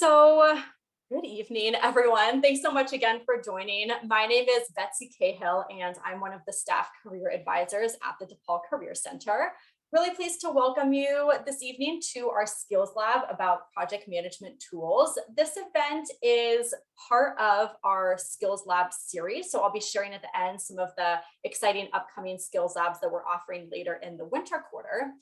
Good evening, everyone. Thanks so much again for joining. My name is Betsy Cahill, and I'm one of the staff career advisors at the DePaul Career Center. Really pleased to welcome you this evening to our skills lab about project management tools. This event is part of our skills lab series, so I'll be sharing at the end some of the exciting upcoming skills labs that we're offering later in the winter quarter.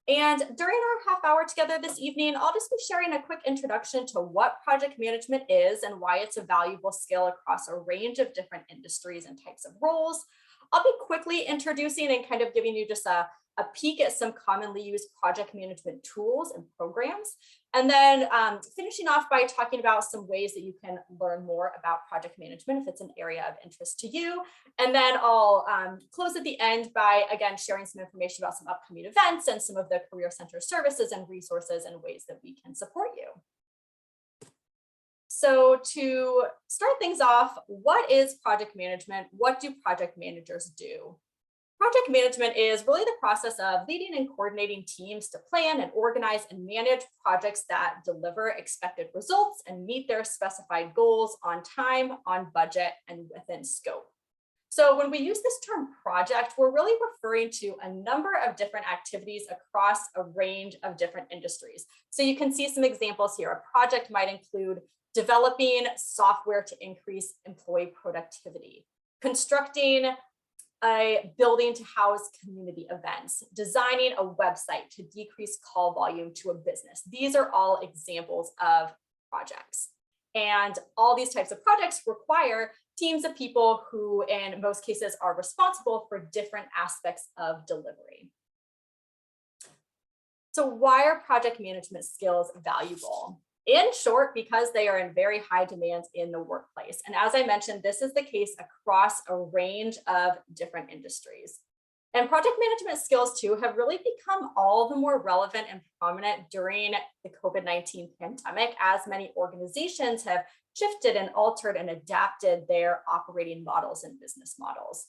And during our half hour together this evening, I'll just be sharing a quick introduction to what project management is and why it's a valuable skill across a range of different industries and types of roles. I'll be quickly introducing and kind of giving you just a peek at some commonly used project management tools and programs. And then finishing off by talking about some ways that you can learn more about project management if it's an area of interest to you. And then I'll close at the end by, again, sharing some information about some upcoming events and some of the Career Center services and resources and ways that we can support you. So to start things off, what is project management? What do project managers do? Project management is really the process of leading and coordinating teams to plan and organize and manage projects that deliver expected results and meet their specified goals on time, on budget, and within scope. So when we use this term project, we're really referring to a number of different activities across a range of different industries. So you can see some examples here. A project might include developing software to increase employee productivity, constructing a building to house community events, designing a website to decrease call volume to a business. These are all examples of projects. And all these types of projects require teams of people who, in most cases, are responsible for different aspects of delivery. So why are project management skills valuable? In short, because they are in very high demand in the workplace. And as I mentioned, this is the case across a range of different industries. And project management skills too have really become all the more relevant and prominent during the COVID-19 pandemic, as many organizations have shifted and altered and adapted their operating models and business models.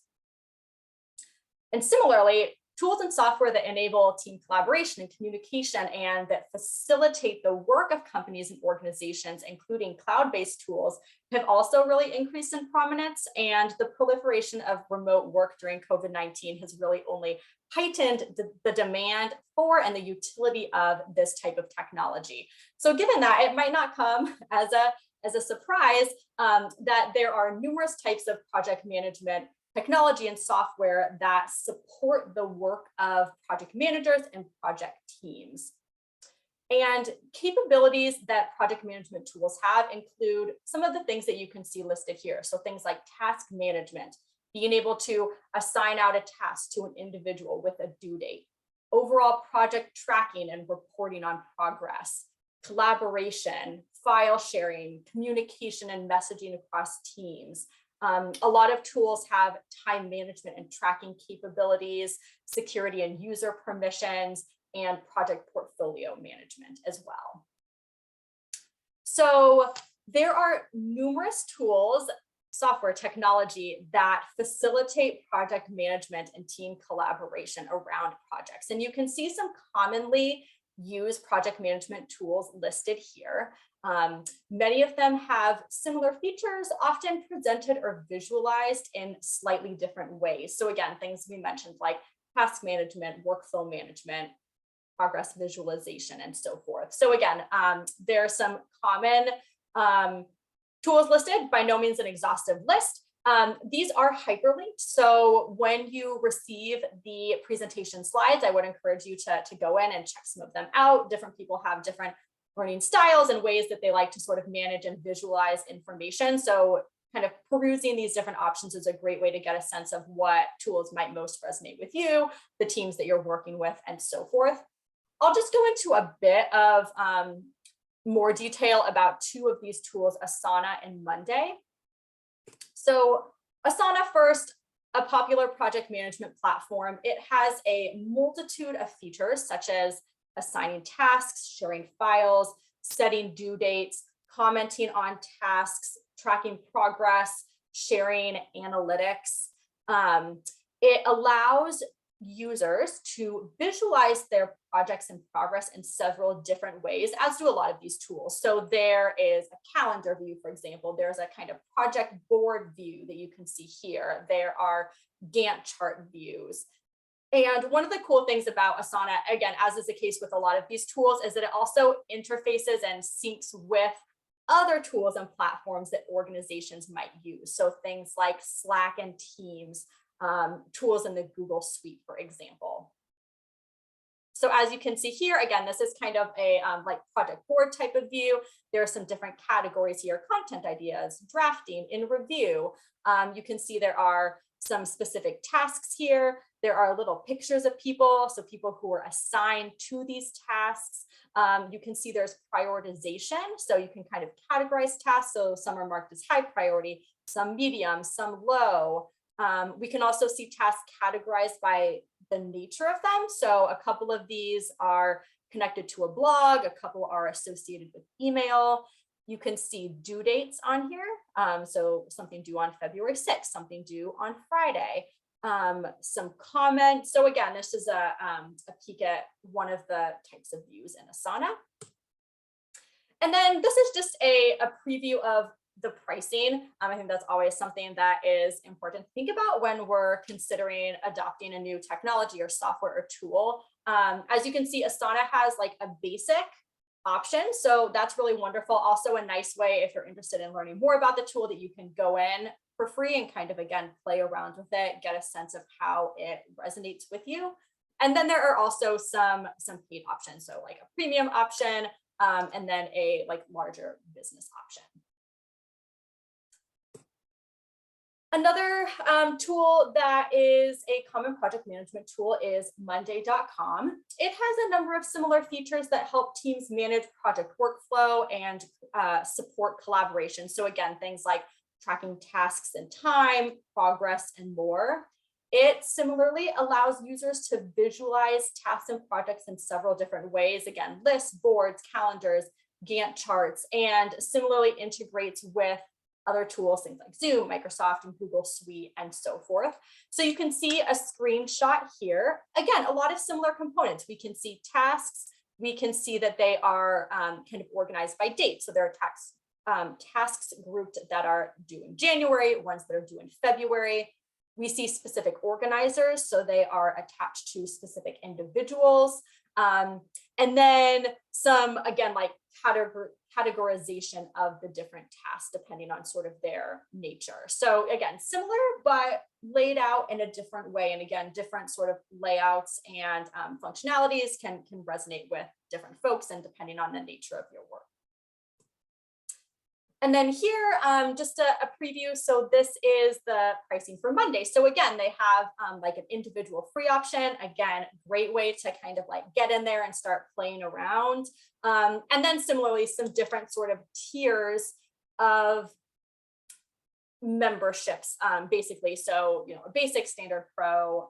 And similarly, tools and software that enable team collaboration and communication and that facilitate the work of companies and organizations, including cloud-based tools, have also really increased in prominence. And the proliferation of remote work during COVID-19 has really only heightened the demand for and the utility of this type of technology. So given that, it might not come as a surprise that there are numerous types of project management technology and software that support the work of project managers and project teams. And capabilities that project management tools have include some of the things that you can see listed here. So things like task management, being able to assign out a task to an individual with a due date, overall project tracking and reporting on progress, collaboration, file sharing, communication and messaging across teams. A lot of tools have time management and tracking capabilities, security and user permissions, and project portfolio management as well. So there are numerous tools, software technology that facilitate project management and team collaboration around projects. And you can see some commonly used project management tools listed here. Many of them have similar features, often presented or visualized in slightly different ways. So again, things we mentioned like task management, workflow management, progress visualization, and so forth. So again, there are some common tools listed, by no means an exhaustive list. These are hyperlinked. So when you receive the presentation slides, I would encourage you to go in and check some of them out. Different people have different learning styles and ways that they like to sort of manage and visualize information. So kind of perusing these different options is a great way to get a sense of what tools might most resonate with you, the teams that you're working with, and so forth. I'll just go into a bit of more detail about two of these tools, Asana and Monday. So Asana first, a popular project management platform. It has a multitude of features such as assigning tasks, sharing files, setting due dates, commenting on tasks, tracking progress, sharing analytics. It allows users to visualize their projects in progress in several different ways, as do a lot of these tools. So there is a calendar view, for example. There's a kind of project board view that you can see here. There are Gantt chart views. And one of the cool things about Asana, again, as is the case with a lot of these tools, is that it also interfaces and syncs with other tools and platforms that organizations might use. So things like Slack and Teams, tools in the Google Suite, for example. So as you can see here, again, this is kind of a like project board type of view. There are some different categories here: content ideas, drafting, in review. You can see there are some specific tasks here. There are little pictures of people, so people who are assigned to these tasks. You can see there's prioritization, so you can kind of categorize tasks. So some are marked as high priority, some medium, some low. We can also see tasks categorized by the nature of them. So a couple of these are connected to a blog, a couple are associated with email. You can see due dates on here. So something due on February 6th, something due on Friday, some comments. So again, this is a peek at one of the types of views in Asana. And then this is just a preview of the pricing. I think that's always something that is important to think about when we're considering adopting a new technology or software or tool. As you can see, Asana has like a basic option. So that's really wonderful. Also a nice way, if you're interested in learning more about the tool, that you can go in for free and kind of, again, play around with it, get a sense of how it resonates with you. And then there are also some paid options. So like a premium option, and then a like larger business option. Another tool that is a common project management tool is Monday.com. It has a number of similar features that help teams manage project workflow and support collaboration. So again, things like tracking tasks and time, progress, and more. It similarly allows users to visualize tasks and projects in several different ways. Again, lists, boards, calendars, Gantt charts, and similarly integrates with other tools, things like Zoom, Microsoft, and Google Suite, and so forth. So you can see a screenshot here. Again, a lot of similar components. We can see tasks. We can see that they are kind of organized by date. So there are tasks grouped that are due in January, ones that are due in February. We see specific organizers, so they are attached to specific individuals. And then some, again, like categorization of the different tasks depending on sort of their nature. So again, similar, but laid out in a different way. And again, different sort of layouts and functionalities can resonate with different folks and depending on the nature of your work. And then here, just a preview. So this is the pricing for Monday. So again, they have like an individual free option. Again, great way to kind of like get in there and start playing around. And then similarly, some different sort of tiers of memberships, basically. So, you know, a basic, standard, pro,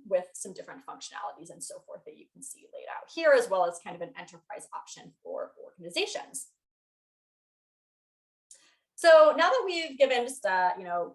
with some different functionalities and so forth that you can see laid out here, as well as kind of an enterprise option for organizations. So now that we've given just a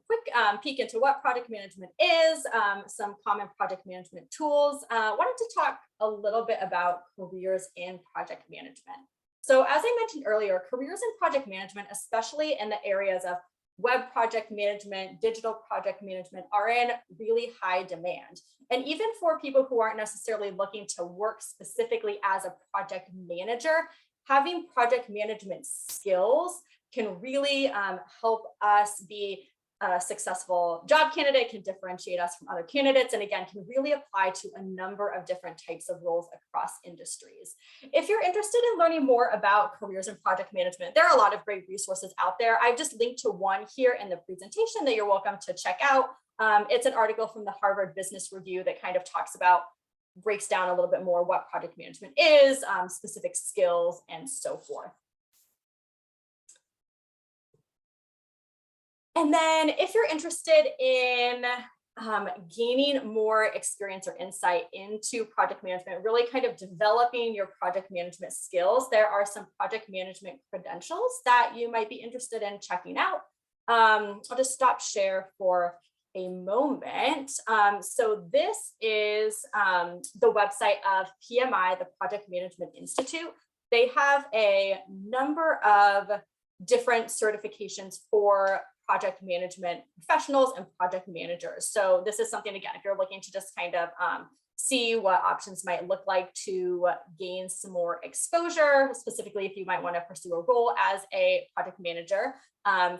quick peek into what project management is, some common project management tools, wanted to talk a little bit about careers in project management. So as I mentioned earlier, careers in project management, especially in the areas of web project management, digital project management, are in really high demand. And even for people who aren't necessarily looking to work specifically as a project manager, having project management skills can really help us be a successful job candidate, can differentiate us from other candidates, and again, can really apply to a number of different types of roles across industries. If you're interested in learning more about careers in project management, there are a lot of great resources out there. I've just linked to one here in the presentation that you're welcome to check out. It's an article from the Harvard Business Review that kind of breaks down a little bit more what project management is, specific skills, and so forth. And then if you're interested in gaining more experience or insight into project management, really kind of developing your project management skills, there are some project management credentials that you might be interested in checking out. I'll just stop share for a moment. So this is the website of PMI, the Project Management Institute. They have a number of different certifications for project management professionals and project managers. So this is something, again, if you're looking to just kind of see what options might look like to gain some more exposure, specifically if you might want to pursue a role as a project manager,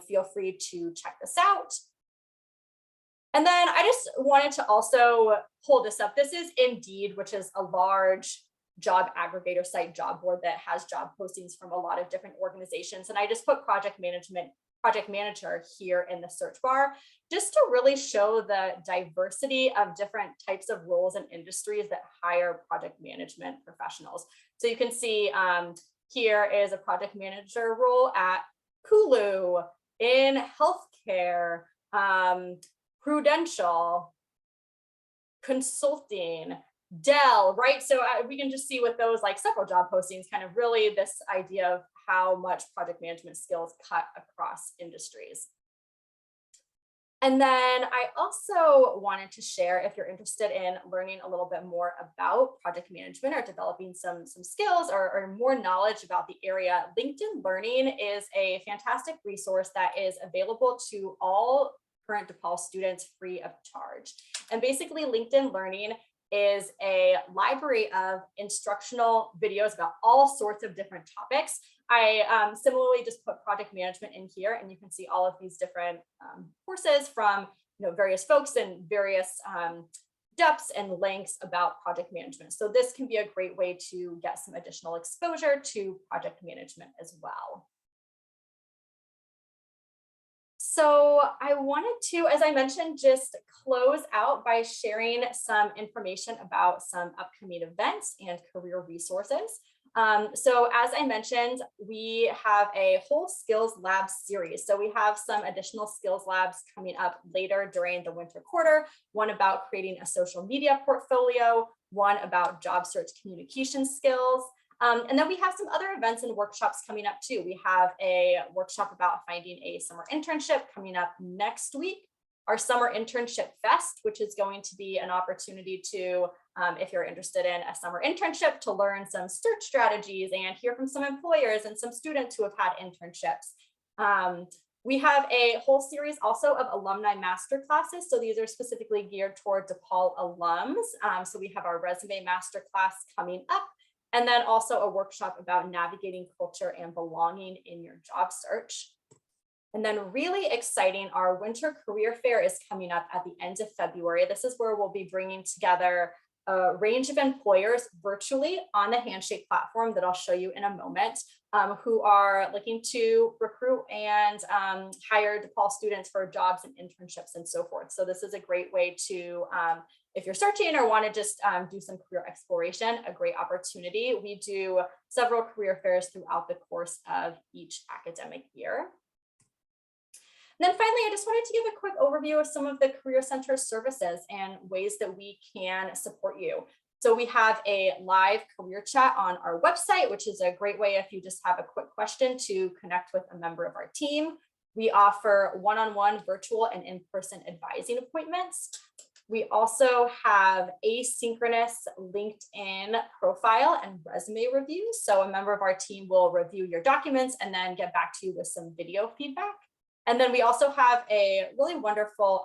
feel free to check this out. And then I just wanted to also pull this up. This is Indeed, which is a large job aggregator site, job board that has job postings from a lot of different organizations. And I just put project manager here in the search bar, just to really show the diversity of different types of roles and industries that hire project management professionals. So you can see here is a project manager role at Hulu, in healthcare, Prudential, consulting, Dell, right? So we can just see with those like several job postings, kind of really this idea of how much project management skills cut across industries. And then I also wanted to share, if you're interested in learning a little bit more about project management or developing some skills or more knowledge about the area, LinkedIn Learning is a fantastic resource that is available to all current DePaul students free of charge. And basically LinkedIn Learning is a library of instructional videos about all sorts of different topics. I similarly just put project management in here, and you can see all of these different courses from various folks and various depths and lengths about project management. So this can be a great way to get some additional exposure to project management as well. So I wanted to, as I mentioned, just close out by sharing some information about some upcoming events and career resources. So as I mentioned, we have a whole skills lab series. So we have some additional skills labs coming up later during the winter quarter, one about creating a social media portfolio, one about job search communication skills. And then we have some other events and workshops coming up too. We have a workshop about finding a summer internship coming up next week. Our summer internship fest, which is going to be an opportunity to, if you're interested in a summer internship, to learn some search strategies and hear from some employers and some students who have had internships. We have a whole series also of alumni master classes. So these are specifically geared toward DePaul alums. So we have our resume master class coming up. And then also a workshop about navigating culture and belonging in your job search. And then really exciting, our winter career fair is coming up at the end of February. This is where we'll be bringing together a range of employers virtually on the Handshake platform that I'll show you in a moment, who are looking to recruit and hire DePaul students for jobs and internships and so forth. So this is a great way to, if you're searching or want to just do some career exploration, a great opportunity. We do several career fairs throughout the course of each academic year. And then finally, I just wanted to give a quick overview of some of the Career Center services and ways that we can support you. So we have a live career chat on our website, which is a great way if you just have a quick question to connect with a member of our team. We offer one-on-one virtual and in-person advising appointments. We also have asynchronous LinkedIn profile and resume reviews. So a member of our team will review your documents and then get back to you with some video feedback. And then we also have a really wonderful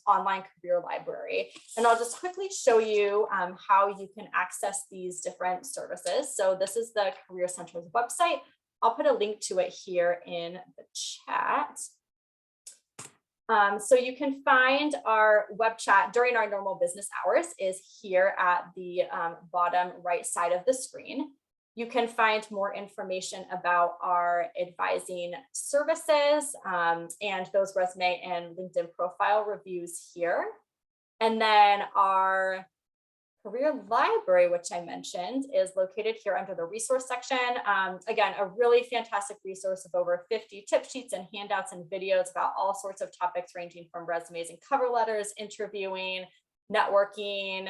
online career library. And I'll just quickly show you how you can access these different services. So this is the Career Center's website. I'll put a link to it here in the chat. So you can find our web chat during our normal business hours is here at the bottom right side of the screen. You can find more information about our advising services and those resume and LinkedIn profile reviews here. And then our career library, which I mentioned, is located here under the resource section. Again, a really fantastic resource of over 50 tip sheets and handouts and videos about all sorts of topics ranging from resumes and cover letters, interviewing, networking,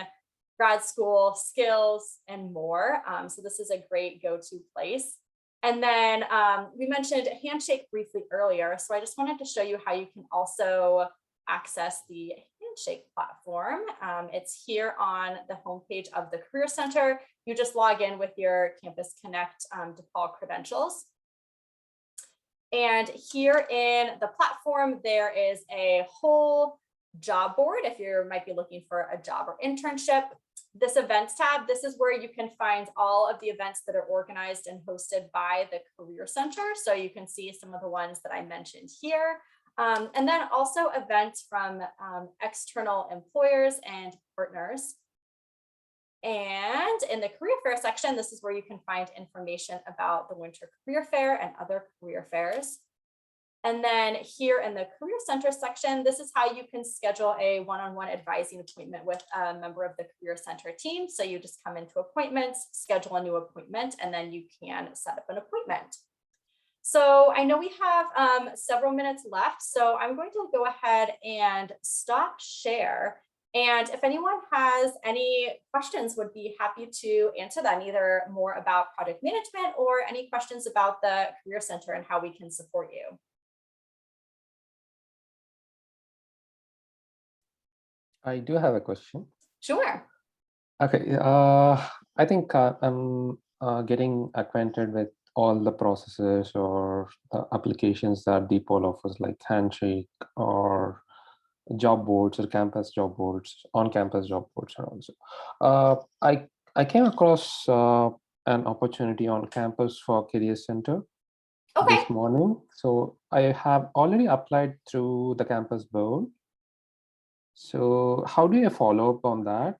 grad school, skills, and more. So this is a great go-to place. And then we mentioned Handshake briefly earlier. So I just wanted to show you how you can also access the Handshake platform. It's here on the homepage of the Career Center. You just log in with your Campus Connect default credentials. And here in the platform, there is a whole job board if you might be looking for a job or internship. This events tab, this is where you can find all of the events that are organized and hosted by the Career Center. So you can see some of the ones that I mentioned here. And then also events from external employers and partners. And in the career fair section, this is where you can find information about the Winter Career Fair and other career fairs. And then here in the Career Center section, this is how you can schedule a one-on-one advising appointment with a member of the Career Center team. So you just come into appointments, schedule a new appointment, and then you can set up an appointment. So I know we have several minutes left, so I'm going to go ahead and stop share. And if anyone has any questions, would be happy to answer them, either more about project management or any questions about the Career Center and how we can support you. I do have a question. Sure. Okay, I think I'm getting acquainted with all the processes or applications that DPOL offers, like Handshake or job boards or campus job boards, on-campus job boards, and also. I came across an opportunity on campus for Career Center this morning. So I have already applied through the campus board. So how do you follow up on that?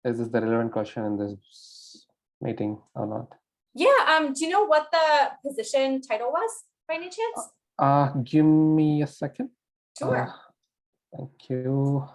Is this the relevant question in this meeting or not? Yeah, do you know what the position title was by any chance? Give me a second. Sure. Thank you.